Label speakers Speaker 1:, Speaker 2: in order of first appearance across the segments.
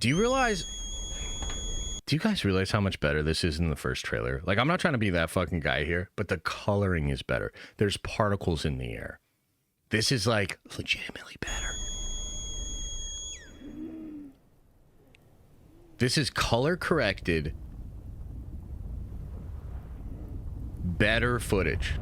Speaker 1: Do you guys realize how much better this is in the first trailer? Like, I'm not trying to be that fucking guy here, but the coloring is better. There's particles in the air. This is, like, legitimately better. This is color-corrected, better footage.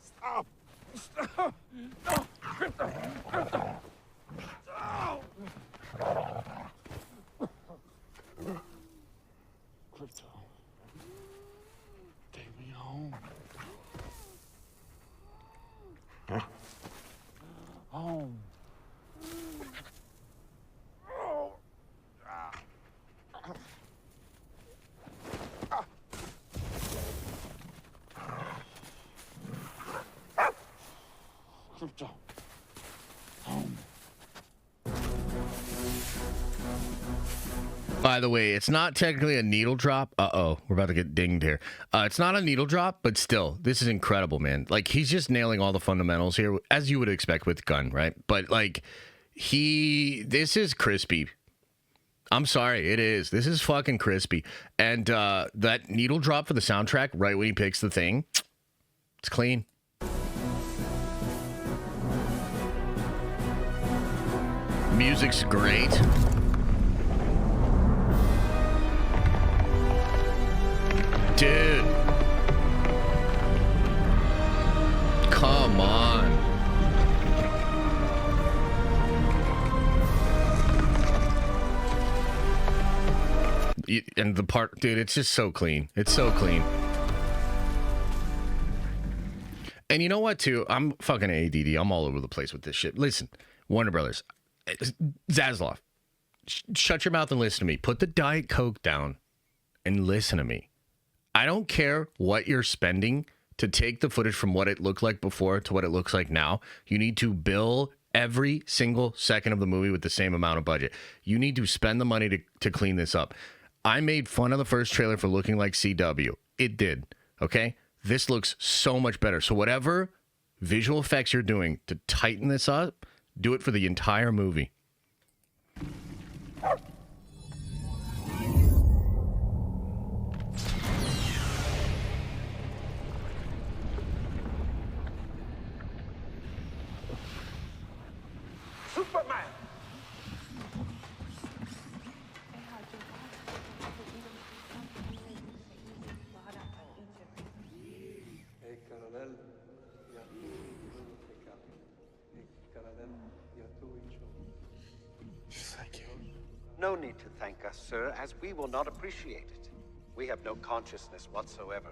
Speaker 2: Stop! No! Crypto! Crypto. Take me home. Huh? Home. Crypto. Home.
Speaker 1: By the way, it's not technically a needle drop. Uh-oh, we're about to get dinged here. It's not a needle drop, but still, this is incredible, man. Like, he's just nailing all the fundamentals here, as you would expect with Gunn, right? But, like, this is crispy. I'm sorry, it is. This is fucking crispy. And that needle drop for the soundtrack, right when he picks the thing, it's clean. Music's great. Dude. Come on. And the part, dude, it's just so clean. It's so clean. And you know what, too? I'm fucking ADD. I'm all over the place with this shit. Listen, Warner Brothers. Zaslav, shut your mouth and listen to me. Put the Diet Coke down and listen to me. I don't care what you're spending to take the footage from what it looked like before to what it looks like now. You need to bill every single second of the movie with the same amount of budget. You need to spend the money to clean this up. I made fun of the first trailer for looking like CW. It did, okay? This looks so much better. So whatever visual effects you're doing to tighten this up, do it for the entire movie.
Speaker 2: Superman! Thank you.
Speaker 3: No need to thank us, sir, as we will not appreciate it. We have no consciousness whatsoever.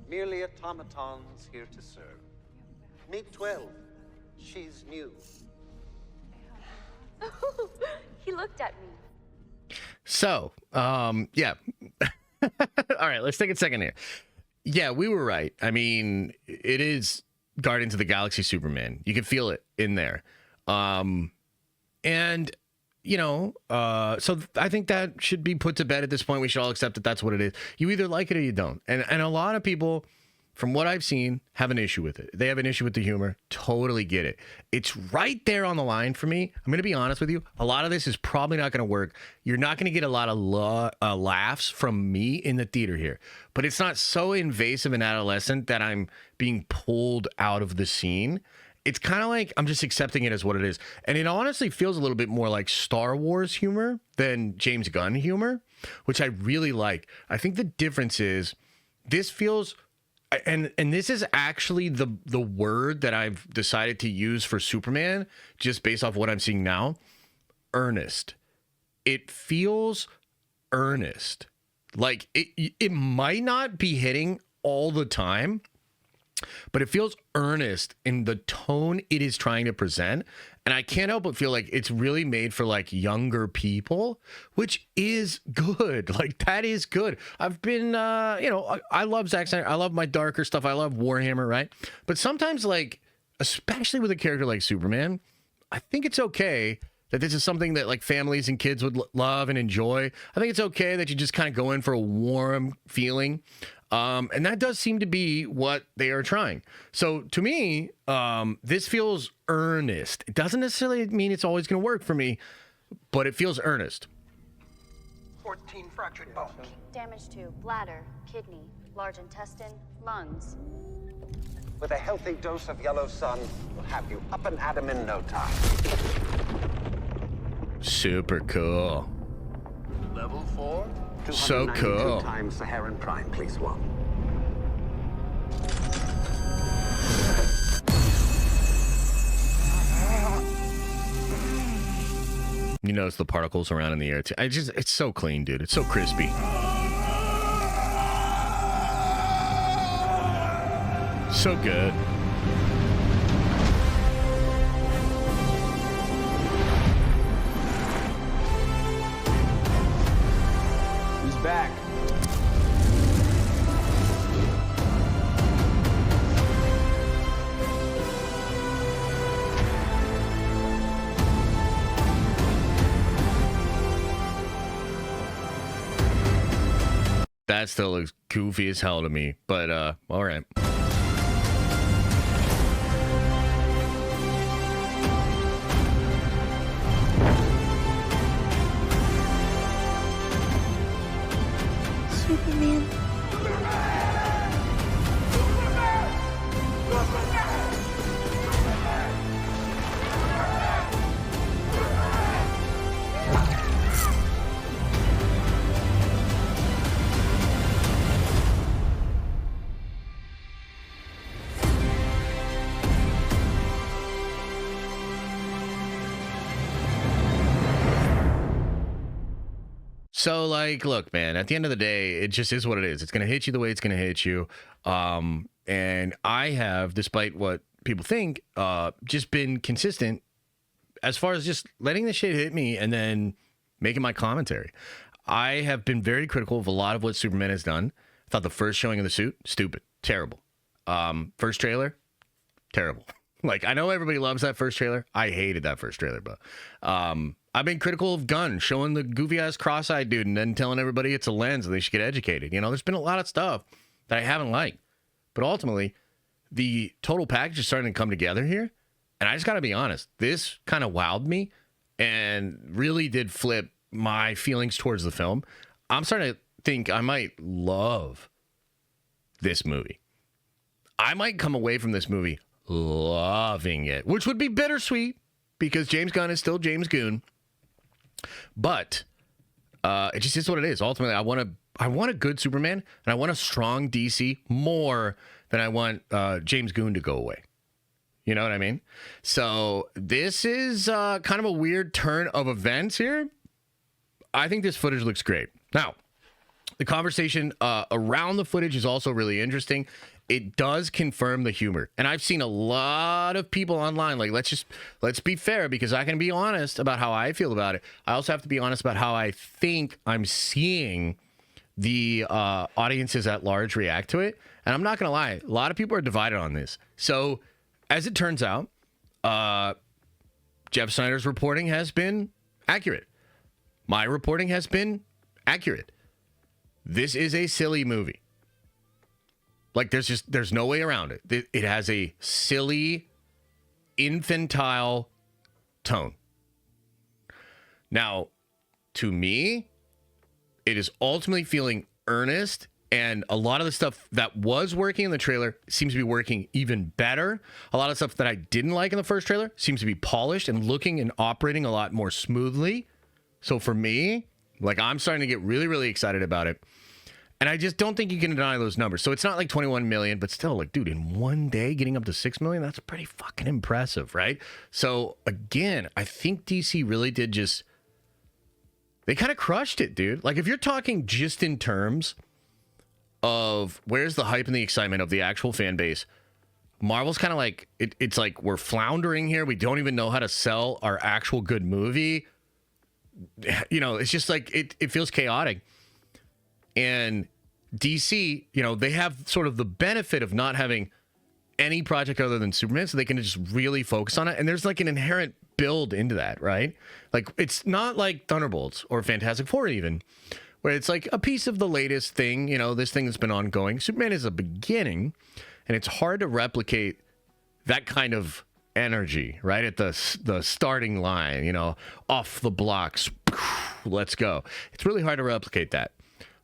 Speaker 3: Merely automatons here to serve. Meet 12. She's new.
Speaker 4: He looked at me.
Speaker 1: So, yeah. All right, let's take a second here. Yeah, we were right. I mean, it is Guardians of the Galaxy Superman. You can feel it in there. And, you know, so I think that should be put to bed at this point. We should all accept that that's what it is. You either like it or you don't. And a lot of people, from what I've seen, have an issue with it. They have an issue with the humor. Totally get it. It's right there on the line for me. I'm going to be honest with you. A lot of this is probably not going to work. You're not going to get a lot of laughs from me in the theater here. But it's not so invasive and adolescent that I'm being pulled out of the scene. It's kind of like I'm just accepting it as what it is. And it honestly feels a little bit more like Star Wars humor than James Gunn humor, which I really like. I think the difference is this feels... And this is actually the word that I've decided to use for Superman, just based off what I'm seeing now. Earnest. It feels earnest. Like it might not be hitting all the time, but it feels earnest in the tone it is trying to present. And I can't help but feel like it's really made for like younger people, which is good. Like that is good. I've been, you know, I love Zack Snyder. I love my darker stuff. I love Warhammer, right? But sometimes like especially with a character like Superman, I think it's okay that this is something that like families and kids would love and enjoy. I think it's okay that you just kind of go in for a warm feeling. And that does seem to be what they are trying. So to me, this feels earnest. It doesn't necessarily mean it's always going to work for me, but it feels earnest.
Speaker 5: 14 fractured bones.
Speaker 4: Damage to bladder, kidney, large intestine, lungs.
Speaker 3: With a healthy dose of yellow sun, we'll have you up and at 'em in no time.
Speaker 1: Super cool.
Speaker 5: Level 4?
Speaker 1: So cool.
Speaker 3: 292 times Saharan Prime, please, one.
Speaker 1: You notice the particles around in the air too. It's so clean, dude. It's so crispy. So good.
Speaker 2: He's back.
Speaker 1: That still looks goofy as hell to me, but all right.
Speaker 4: Superman.
Speaker 1: So, like, look, man, at the end of the day, it just is what it is. It's going to hit you the way it's going to hit you. And I have, despite what people think, just been consistent as far as just letting the shit hit me and then making my commentary. I have been very critical of a lot of what Superman has done. I thought the first showing of the suit, stupid, terrible. First trailer, terrible. Like, I know everybody loves that first trailer. I hated that first trailer, but I've been critical of Gunn showing the goofy-ass cross-eyed dude and then telling everybody it's a lens and they should get educated. You know, there's been a lot of stuff that I haven't liked. But ultimately, the total package is starting to come together here. And I just got to be honest, this kind of wowed me and really did flip my feelings towards the film. I'm starting to think I might love this movie. I might come away from this movie loving it, which would be bittersweet because James Gunn is still James Gunn. But it just is what it is. Ultimately, I want a good Superman and I want a strong DC more than I want James Gunn to go away. You know what I mean? So this is kind of a weird turn of events here. I think this footage looks great. Now, the conversation around the footage is also really interesting. It does confirm the humor. And I've seen a lot of people online, like, let's be fair, because I can be honest about how I feel about it. I also have to be honest about how I think I'm seeing the audiences at large react to it. And I'm not going to lie, a lot of people are divided on this. So, as it turns out, Jeff Snyder's reporting has been accurate. My reporting has been accurate. This is a silly movie. Like, there's no way around it. It has a silly, infantile tone. Now, to me, it is ultimately feeling earnest, and a lot of the stuff that was working in the trailer seems to be working even better. A lot of stuff that I didn't like in the first trailer seems to be polished and looking and operating a lot more smoothly. So for me, like, I'm starting to get really, really excited about it. And I just don't think you can deny those numbers. So it's not like 21 million, but still, like, dude, in one day getting up to 6 million, that's pretty fucking impressive, right? So again, I think DC really did they kind of crushed it, dude. Like, if you're talking just in terms of where's the hype and the excitement of the actual fan base, Marvel's kind of like, it's like we're floundering here. We don't even know how to sell our actual good movie. You know, it's just like, it feels chaotic. And DC, you know, they have sort of the benefit of not having any project other than Superman, so they can just really focus on it. And there's like an inherent build into that, right? Like it's not like Thunderbolts or Fantastic Four even, where it's like a piece of the latest thing, you know, this thing that's been ongoing. Superman is a beginning, and it's hard to replicate that kind of energy, right? At the starting line, you know, off the blocks, let's go. It's really hard to replicate that.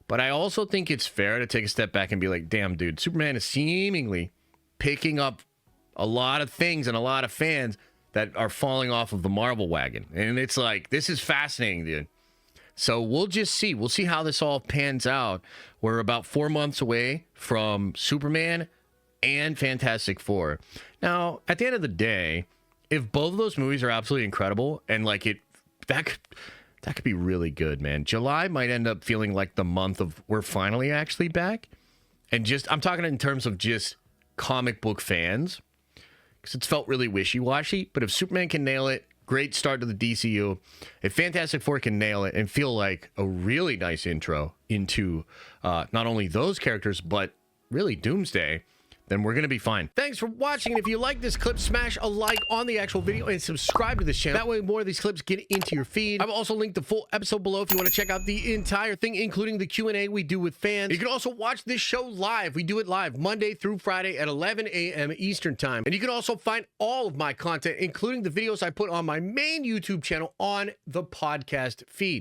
Speaker 1: But I also think it's fair to take a step back and be like, damn, dude, Superman is seemingly picking up a lot of things and a lot of fans that are falling off of the Marvel wagon. And it's like, this is fascinating, dude. So we'll just see. We'll see how this all pans out. We're about 4 months away from Superman and Fantastic Four. Now, at the end of the day, if both of those movies are absolutely incredible and like that could be really good, man. July might end up feeling like the month of we're finally actually back. And just, I'm talking in terms of just comic book fans, because it's felt really wishy-washy. But if Superman can nail it, great start to the DCU. If Fantastic Four can nail it and feel like a really nice intro into not only those characters, but really Doomsday, then we're going to be fine. Thanks for watching. And if you like this clip, smash a like on the actual video and subscribe to this channel. That way more of these clips get into your feed. I've also linked the full episode below if you want to check out the entire thing, including the Q&A we do with fans. You can also watch this show live. We do it live Monday through Friday at 11 a.m. Eastern time. And you can also find all of my content, including the videos I put on my main YouTube channel, on the podcast feed.